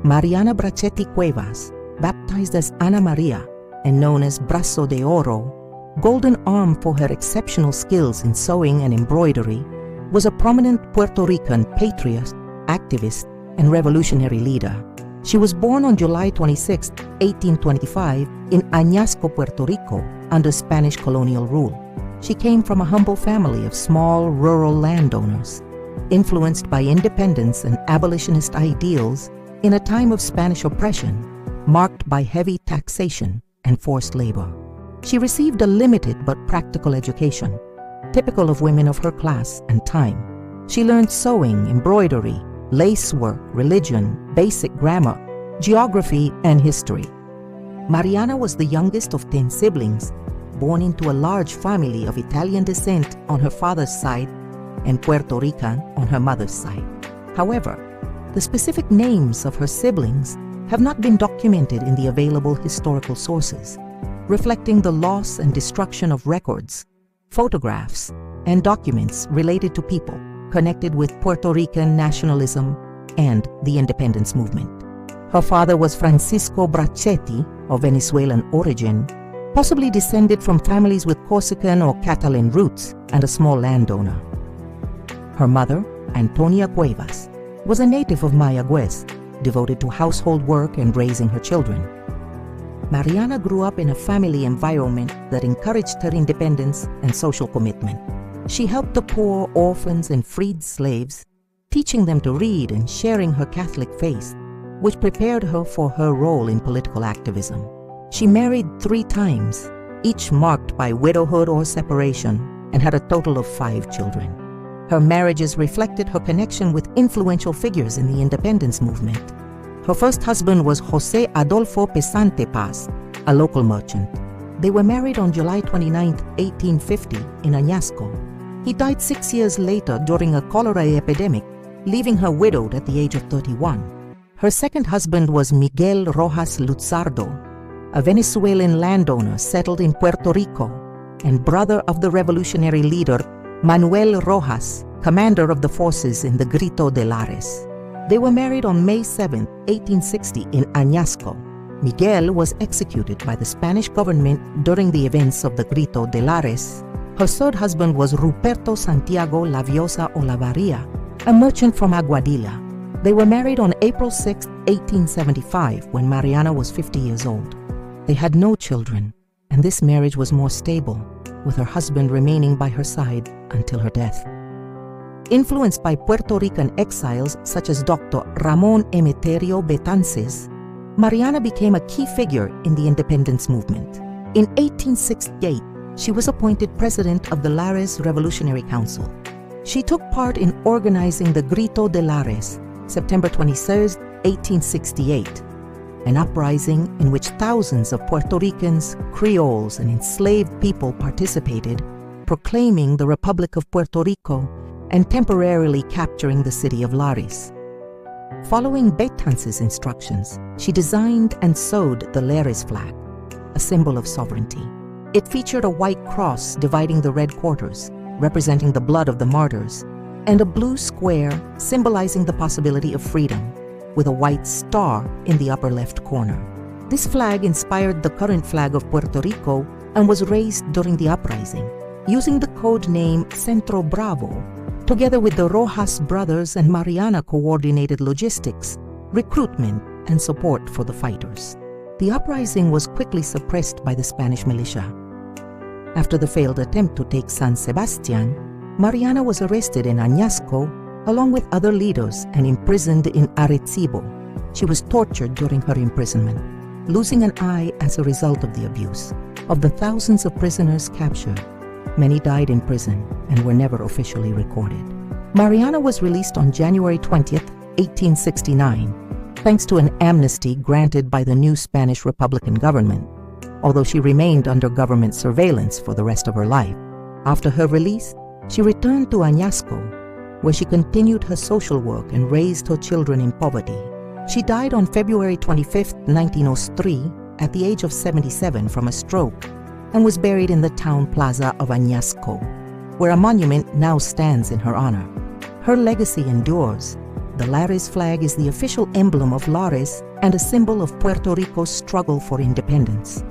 Mariana Bracetti Cuevas, baptized as Ana Maria and known as Brazo de Oro, golden arm for her exceptional skills in sewing and embroidery, was a prominent Puerto Rican patriot, activist, and revolutionary leader. She was born on July 26, 1825, in Añasco, Puerto Rico, under Spanish colonial rule. She came from a humble family of small rural landowners, influenced by independence and abolitionist ideals in a time of Spanish oppression, marked by heavy taxation and forced labor. She received a limited but practical education, typical of women of her class and time. She learned sewing, embroidery, lacework, religion, basic grammar, geography, and history. Mariana was the youngest of 10 siblings, born into a large family of Italian descent on her father's side and Puerto Rican on her mother's side. However, the specific names of her siblings have not been documented in the available historical sources, reflecting the loss and destruction of records, photographs, and documents related to people connected with Puerto Rican nationalism and the independence movement. Her father was Francisco Bracetti, of Venezuelan origin, possibly descended from families with Corsican or Catalan roots and a small landowner. Her mother, Antonia Cuevas, was a native of Mayagüez, devoted to household work and raising her children. Mariana grew up in a family environment that encouraged her independence and social commitment. She helped the poor, orphans, and freed slaves, teaching them to read and sharing her Catholic faith, which prepared her for her role in political activism. She married 3 times, each marked by widowhood or separation, and had a total of 5 children. Her marriages reflected her connection with influential figures in the independence movement. Her first husband was José Adolfo Pesante Paz, a local merchant. They were married on July 29, 1850, in Añasco. He died 6 years later during a cholera epidemic, leaving her widowed at the age of 31. Her second husband was Miguel Rojas Luzardo, a Venezuelan landowner settled in Puerto Rico and brother of the revolutionary leader Manuel Rojas, commander of the forces in the Grito de Lares. They were married on May 7, 1860 in Añasco. Miguel was executed by the Spanish government during the events of the Grito de Lares. Her third husband was Ruperto Santiago Laviosa Olavarria, a merchant from Aguadilla. They were married on April 6, 1875, when Mariana was 50 years old. They had no children, and this marriage was more stable, with her husband remaining by her side until her death. Influenced by Puerto Rican exiles such as Dr. Ramón Emeterio Betances, Mariana became a key figure in the independence movement. In 1868, she was appointed president of the Lares Revolutionary Council. She took part in organizing the Grito de Lares, September 23, 1868, an uprising in which thousands of Puerto Ricans, Creoles, and enslaved people participated, proclaiming the Republic of Puerto Rico and temporarily capturing the city of Lares. Following Betances' instructions, she designed and sewed the Lares flag, a symbol of sovereignty. It featured a white cross dividing the red quarters, representing the blood of the martyrs, and a blue square symbolizing the possibility of freedom, with a white star in the upper left corner. This flag inspired the current flag of Puerto Rico and was raised during the uprising. Using the code name Centro Bravo, together with the Rojas brothers and Mariana coordinated logistics, recruitment, and support for the fighters. The uprising was quickly suppressed by the Spanish militia. After the failed attempt to take San Sebastian, Mariana was arrested in Añasco along with other leaders and imprisoned in Arecibo. She was tortured during her imprisonment, losing an eye as a result of the abuse. Of the thousands of prisoners captured, many died in prison and were never officially recorded. Mariana was released on January 20, 1869, thanks to an amnesty granted by the new Spanish Republican government, although she remained under government surveillance for the rest of her life. After her release, she returned to Añasco, where she continued her social work and raised her children in poverty. She died on February 25, 1903, at the age of 77 from a stroke, and was buried in the town plaza of Añasco, where a monument now stands in her honor. Her legacy endures, The Lares flag is the official emblem of Lares and a symbol of Puerto Rico's struggle for independence.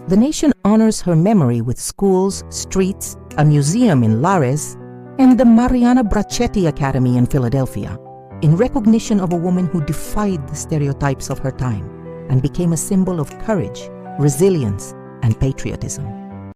The nation honors her memory with schools, streets, a museum in Lares, and the Mariana Bracetti Academy in Philadelphia, in recognition of a woman who defied the stereotypes of her time and became a symbol of courage, resilience, and patriotism.